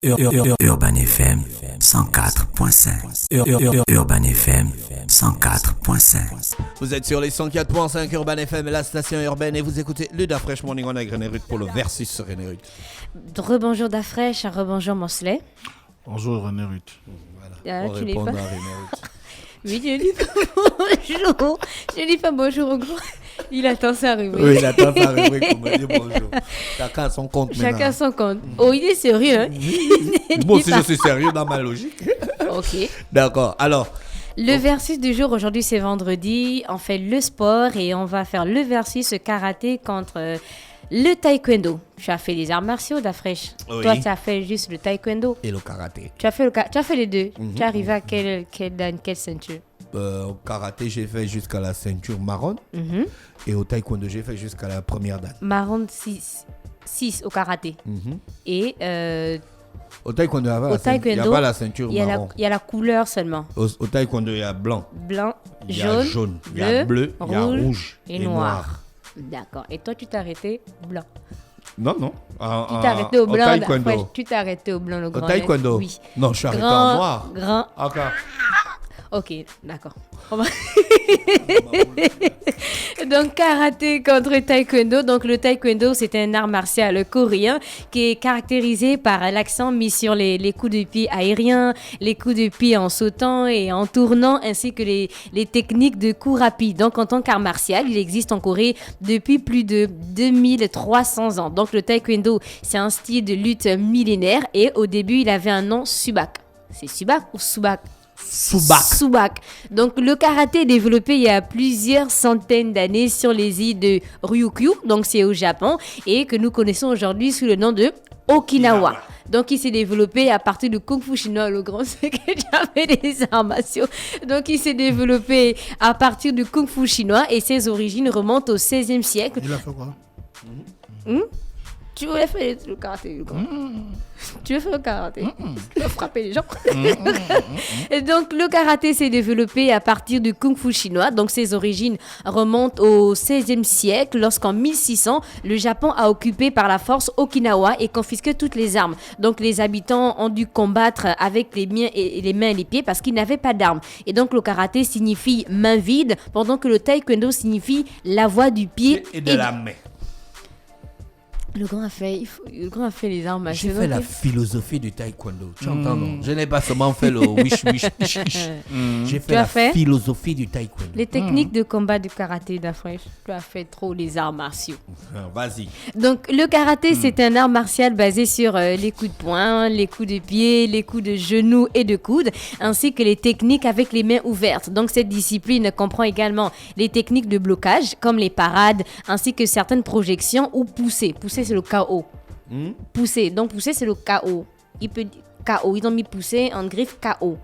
Urban FM 104.5. Urban FM 104.5. Vous êtes sur les 104.5 Urban FM, la station urbaine, et vous écoutez le Dafresh Morning On avec René Ruth pour le Versus René Ruth. Rebonjour Dafresh, rebonjour Mosley. Bonjour René Ruth. Voilà, pour tu répondre n'es à pas... René Ruth. Oui, je dis pas bonjour. Je dis pas bonjour au gros. Il attend sa rubrique. Oui, il attend sa rubrique pour me dire bonjour. Chacun a son compte maintenant. Chacun son compte. Oh, il est sérieux, hein? Moi aussi, je suis sérieux dans ma logique. Ok. D'accord, alors... Le versus du jour, aujourd'hui c'est vendredi, on fait le sport et on va faire le versus karaté contre le taekwondo. Tu as fait les arts martiaux, Dafresh. Oui. Toi, tu as fait juste le taekwondo. Et le karaté. Tu as fait les deux. Tu es arrivé à dans quelle ceinture? Au karaté, j'ai fait jusqu'à la ceinture marron. Mhm. Et au taekwondo, j'ai fait jusqu'à la première date. Marron 6 au karaté. Et Au taekwondo, il n'y a pas la ceinture marron. il y a la couleur seulement. Au taekwondo, il y a blanc. Blanc, Il y a jaune, il y a bleu, il y a rouge et noir. D'accord. Et toi, tu t'es arrêté blanc. Non. Tu t'es arrêté au blanc. taekwondo. Après, tu t'es arrêté au blanc, le grand. Au taekwondo. Oui. Non, je suis arrêté en noir. Grand. Encore. Ok, d'accord. Donc, karaté contre taekwondo. Donc, le taekwondo, c'est un art martial coréen qui est caractérisé par l'accent mis sur les coups de pied aériens, les coups de pied en sautant et en tournant, ainsi que les techniques de coups rapides. Donc, en tant qu'art martial, il existe en Corée depuis plus de 2300 ans. Donc, le taekwondo, c'est un style de lutte millénaire et au début, il avait un nom Subak. C'est Subak ou Subak? Subak. Donc, le karaté est développé il y a plusieurs centaines d'années sur les îles de Ryukyu, donc c'est au Japon, et que nous connaissons aujourd'hui sous le nom de Okinawa. Donc, il s'est développé à partir du kung fu chinois, le grand secret jamais des arts martiaux. Donc, il s'est développé à partir du kung fu chinois et ses origines remontent au XVIe siècle. Il a fait quoi? Tu voulais faire le karaté, Tu veux faire le karaté? Tu veux frapper les gens? Et donc, le karaté s'est développé à partir du kung-fu chinois. Donc, ses origines remontent au XVIe siècle, lorsqu'en 1600, le Japon a occupé par la force Okinawa et confisqué toutes les armes. Donc, les habitants ont dû combattre avec les mains et les pieds parce qu'ils n'avaient pas d'armes. Et donc, le karaté signifie main vide, pendant que le taekwondo signifie la voie du pied et de la main. Le grand a fait les armes martiaux. J'ai fait la philosophie du taekwondo. Tu entends, non? Je n'ai pas seulement fait le wish. J'ai fait philosophie du taekwondo. Les techniques de combat du karaté, Dafresh. Tu as fait trop les arts martiaux. Vas-y. Donc, le karaté, c'est un art martial basé sur les coups de poing, les coups de pied, les coups de genoux et de coude, ainsi que les techniques avec les mains ouvertes. Donc, cette discipline comprend également les techniques de blocage, comme les parades, ainsi que certaines projections ou poussées. Pousser, c'est le KO. Pousser. Donc, pousser, c'est le KO. KO. Ils ont mis pousser en griffe KO.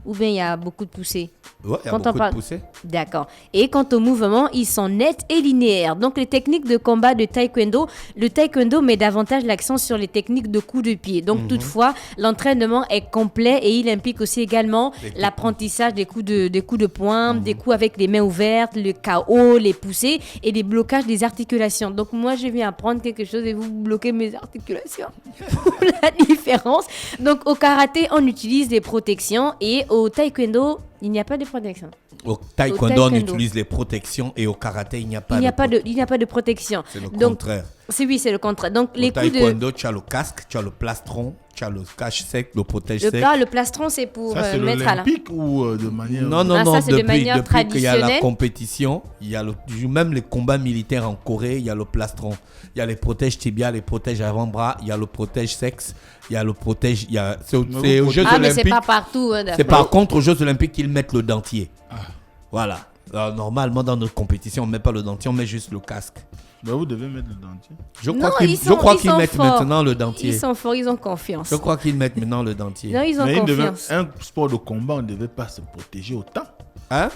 Ou bien il y a beaucoup de poussées. Ouais, il y a beaucoup de poussées. D'accord. Et quant aux mouvements, ils sont nets et linéaires. Donc, les techniques de combat de taekwondo, le taekwondo met davantage l'accent sur les techniques de coups de pied. Donc, toutefois, l'entraînement est complet et il implique aussi également l'apprentissage des coups de poing, des coups avec les mains ouvertes, le KO, les poussées et les blocages des articulations. Donc, moi, je viens apprendre quelque chose et vous bloquez mes articulations. Pour la différence. Donc, au karaté, on utilise des protections et au taekwondo, il n'y a pas de protection. Au taekwondo, on utilise les protections et au karaté, il n'y a pas de protection. C'est le contraire. C'est le contraire. Donc, au taekwondo, tu as le casque, tu as le plastron, tu as le cache-sec, le protège-sec. Le plastron, c'est pour ça, c'est mettre à la... l'olympique ou de manière... Non, ça, c'est de manière depuis qu'il y a la traditionnelle. compétition, il y a même les combats militaires en Corée, il y a le plastron. Il y a les protèges tibia, les protèges avant-bras, il y a le protège-sexe, il y a le protège... C'est aux Jeux Olympiques. Mais c'est pas partout. C'est par contre aux Jeux Olympiques qu'ils mettent le dentier. Voilà. Alors, normalement, dans notre compétition, on ne met pas le dentier, on met juste le casque. Vous devez mettre le dentier. Je crois qu'ils mettent maintenant le dentier. Ils sont forts, ils ont confiance. Je crois qu'ils mettent maintenant le dentier. Non, ils ont confiance. Un sport de combat, on ne devait pas se protéger autant. Hein?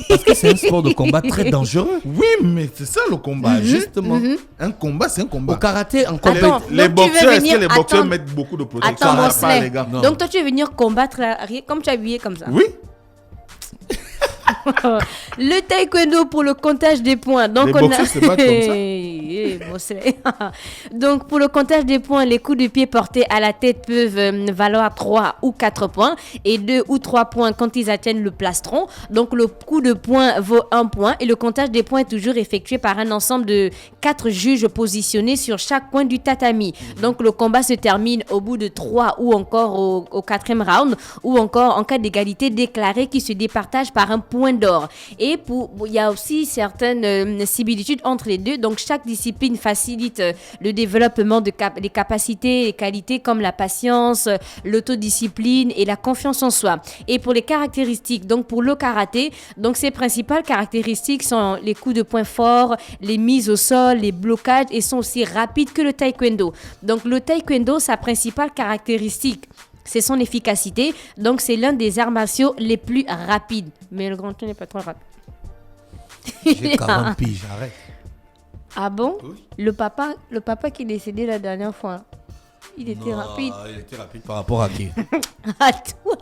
Parce que c'est un sport de combat très dangereux. Oui, mais c'est ça le combat, justement. Un combat, c'est un combat. Au karaté, les boxeurs, est-ce que les boxeurs mettent beaucoup de protection? Attends, pas, les gars. Donc toi, tu veux venir combattre comme tu es habillé comme ça? Oui. Le taekwondo pour le comptage des points. Donc Les on boxeurs a se battent comme ça. Donc pour le comptage des points, les coups de pied portés à la tête peuvent valoir 3 ou 4 points et 2 ou 3 points quand ils atteignent le plastron. Donc le coup de poing vaut 1 point et le comptage des points est toujours effectué par un ensemble de 4 juges positionnés sur chaque coin du tatami. Donc le combat se termine au bout de 3 ou encore au 4e round ou encore en cas d'égalité déclarée qui se départage par un point d'or. Et il y a aussi certaines similitudes entre les deux. Donc chaque discipline facilite le développement des capacités et qualités comme la patience, l'autodiscipline et la confiance en soi. Et pour les caractéristiques, donc pour le karaté, donc ses principales caractéristiques sont les coups de poing forts, les mises au sol, les blocages et sont aussi rapides que le taekwondo. Donc le taekwondo, sa principale caractéristique, c'est son efficacité. Donc c'est l'un des arts martiaux les plus rapides. Mais le grand tour n'est pas trop rapide. J'ai 40 piges, arrête. Ah bon? Oui. Le papa qui est décédé la dernière fois, il était rapide. Il était rapide par rapport à qui? À toi.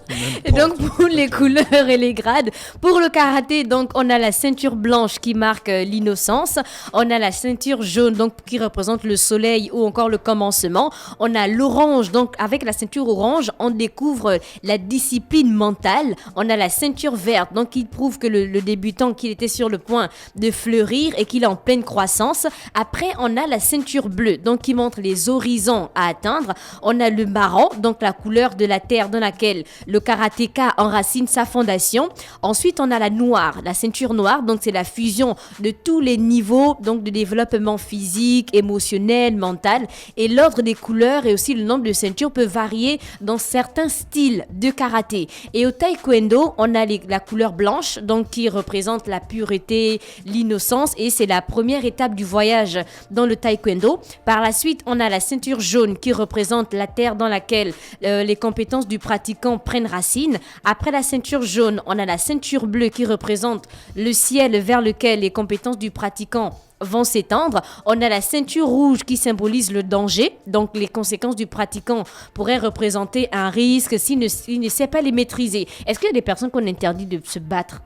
Et donc pour les couleurs et les grades, pour le karaté, donc on a la ceinture blanche qui marque l'innocence, on a la ceinture jaune donc qui représente le soleil ou encore le commencement, on a l'orange, donc avec la ceinture orange on découvre la discipline mentale, on a la ceinture verte donc qui prouve que le débutant qu'il était sur le point de fleurir et qu'il est en pleine croissance. Après on a la ceinture bleue donc qui montre les horizons à atteindre, on a le marron donc la couleur de la terre dans laquelle le karatéka enracine sa fondation. Ensuite, on a la noire, la ceinture noire. Donc, c'est la fusion de tous les niveaux donc de développement physique, émotionnel, mental. Et l'ordre des couleurs et aussi le nombre de ceintures peut varier dans certains styles de karaté. Et au taekwondo, on a la couleur blanche, donc qui représente la pureté, l'innocence. Et c'est la première étape du voyage dans le taekwondo. Par la suite, on a la ceinture jaune qui représente la terre dans laquelle les compétences du pratiquant prennent racine. Après la ceinture jaune, on a la ceinture bleue qui représente le ciel vers lequel les compétences du pratiquant vont s'étendre. On a la ceinture rouge qui symbolise le danger. Donc, les conséquences du pratiquant pourraient représenter un risque s'il ne sait pas les maîtriser. Est-ce qu'il y a des personnes qu'on interdit de se battre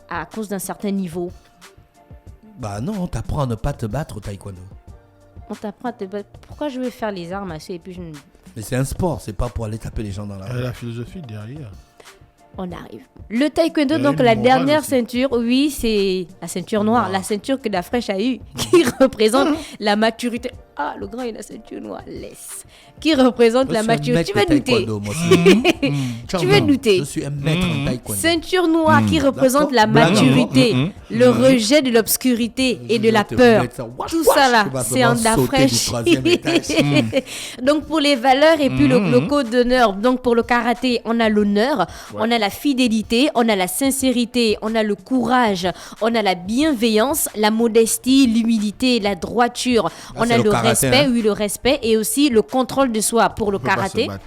à cause d'un certain niveau? Bah non, on t'apprend à ne pas te battre au taekwondo. On t'apprend à te battre. Pourquoi je vais faire les arts martiaux et puis je ne... Mais c'est un sport, c'est pas pour aller taper les gens dans la rue. La philosophie derrière. On arrive. Le taekwondo, Il y a donc une la morale dernière aussi. ceinture, oui, c'est la ceinture noire, la ceinture que Dafresh a eue, qui représente la maturité. Ah, le grand, il a la ceinture noire, laisse. Qui représente la maturité. Tu vas douter. Tu vas douter. Je suis un maître en taekwondo. Ceinture noire qui représente la D'accord. maturité, le rejet de l'obscurité et de la peur. Tout ça là, c'est en Dafresh. Donc pour les valeurs et puis le code d'honneur, donc pour le karaté, on a l'honneur, on a la fidélité, on a la sincérité, on a le courage, on a la bienveillance, la modestie, l'humilité, la droiture, on c'est a le le karaté, respect, hein. oui, le respect et aussi le contrôle de soi pour le On peut pas se karaté. battre.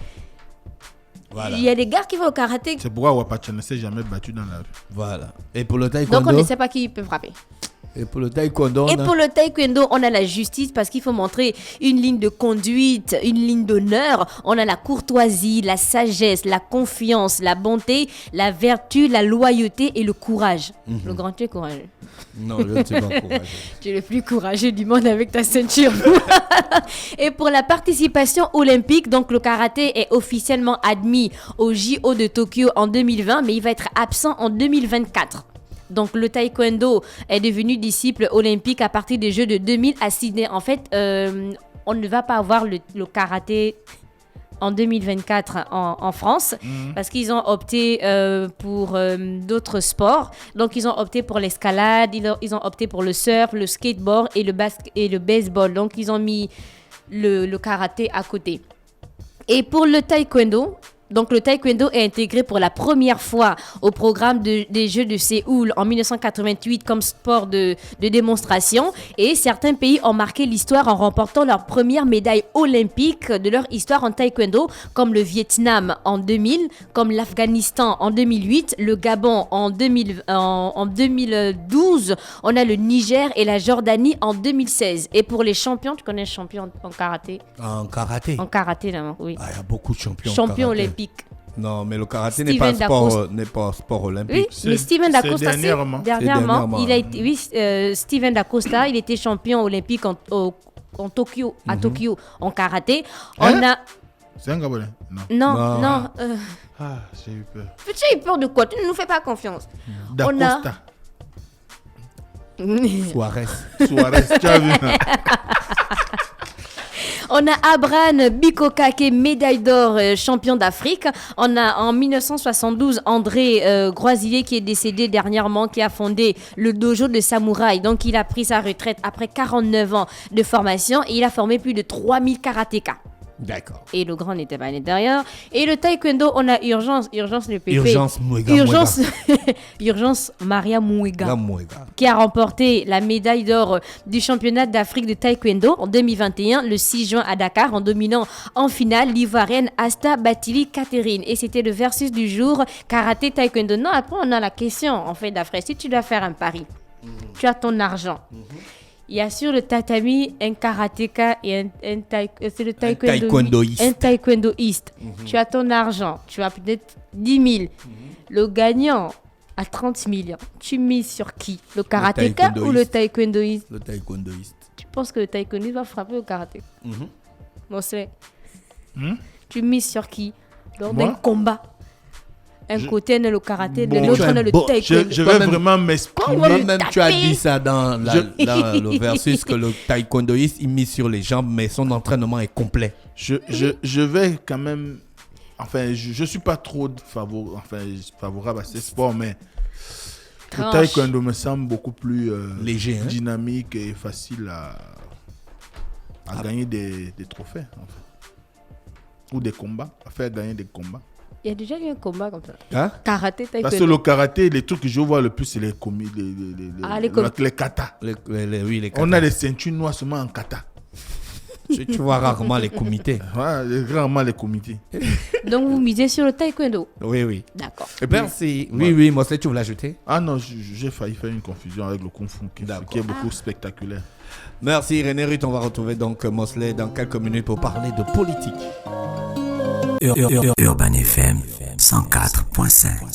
Voilà. Il y a des gars qui vont au karaté, C'est pourquoi Wapacha ne s'est jamais battu dans la rue. Voilà. Et pour le donc on taekwondo, ne sait pas qui peut frapper. et pour le taekwondo, Et pour le taekwondo, on a la justice parce qu'il faut montrer une ligne de conduite, une ligne d'honneur. On a la courtoisie, la sagesse, la confiance, la bonté, la vertu, la loyauté et le courage. Le grand, tu es courageux. non, je ne suis pas courageux. Tu es le plus courageux du monde avec ta ceinture. Et pour la participation olympique, donc le karaté est officiellement admis au JO de Tokyo en 2020, mais il va être absent en 2024. Donc le taekwondo est devenu disciple olympique à partir des Jeux de 2000 à Sydney. En fait, on ne va pas avoir le karaté en 2024 en France parce qu'ils ont opté pour d'autres sports. Donc ils ont opté pour l'escalade, ils ont opté pour le surf, le skateboard et le baseball. Donc ils ont mis le karaté à côté. Et pour le taekwondo, donc le taekwondo est intégré pour la première fois au programme des Jeux de Séoul en 1988 comme sport de démonstration. Et certains pays ont marqué l'histoire en remportant leur première médaille olympique de leur histoire en taekwondo, comme le Vietnam en 2000, comme l'Afghanistan en 2008, le Gabon en 2012, on a le Niger et la Jordanie en 2016. Et pour les champions, tu connais les champions en karaté? En karaté. En karaté, là, oui. Ah, il y a beaucoup de champions. en Champion karaté. olympique. Non, mais le karaté Steven n'est pas sport olympique. Oui, mais Steven d'Acosta, dernièrement. il a été, oui, Steven d'Acosta, il était champion olympique en Tokyo, à Tokyo en karaté. C'est un Gabonais? Non. Ah, j'ai eu peur. Tu as eu peur de quoi? Tu ne nous fais pas confiance. D'Acosta. Suarez, tu as vu? On a Abraham Bikokake, médaille d'or, champion d'Afrique. On a en 1972 André Groisillier qui est décédé dernièrement, qui a fondé le dojo de samouraï. Donc il a pris sa retraite après 49 ans de formation et il a formé plus de 3000 karatékas. d'accord. Et le grand n'était pas à l'intérieur. Et le taekwondo, on a Urgence le pépé. Urgence Maria Mouega, qui a remporté la médaille d'or du championnat d'Afrique de taekwondo en 2021, le 6 juin à Dakar, en dominant en finale l'ivoirienne Asta Batili Catherine. Et c'était le versus du jour, karaté taekwondo. Non, après on a la question, en fait, d'après, si tu dois faire un pari, tu as ton argent. Il y a sur le tatami un karatéka et c'est le taekwondoïste. Un taekwondoïste. Tu as ton argent, tu as peut-être 10 000. Le gagnant a 30 millions. Tu mises sur qui? Le karatéka ou le taekwondoïste? Le taekwondoïste. Tu penses que le taekwondoïste va frapper au karaté? Mosley, tu mises sur qui? Lors d'un combat. Un côté dans le karaté, de l'autre dans le taekwondo. Je vais vraiment m'exprimer. Toi-même, tu as dit ça dans le versus que le taekwondoïste, il mise sur les jambes, mais son entraînement est complet. Je vais quand même... Enfin, je ne suis pas trop favorable à ces sports, mais le taekwondo me semble beaucoup plus léger, dynamique et facile à gagner des trophées. En fait. Ou des combats, à faire gagner des combats. Il y a déjà eu un combat comme ça. Karaté, taekwondo. Parce que le karaté, les trucs que je vois le plus, c'est les katas. Les katas. On a des ceintures noires seulement en kata. Tu vois rarement les comités. Rarement les comités. Donc vous misez sur le taekwondo? Oui. D'accord. Merci. Oui, moi, tu veux l'ajouter? Ah non, j'ai failli faire une confusion avec le Kung Fu qui est beaucoup spectaculaire. Merci René Ruth, on va retrouver donc Mosley dans quelques minutes pour parler de politique. Urban FM 104.5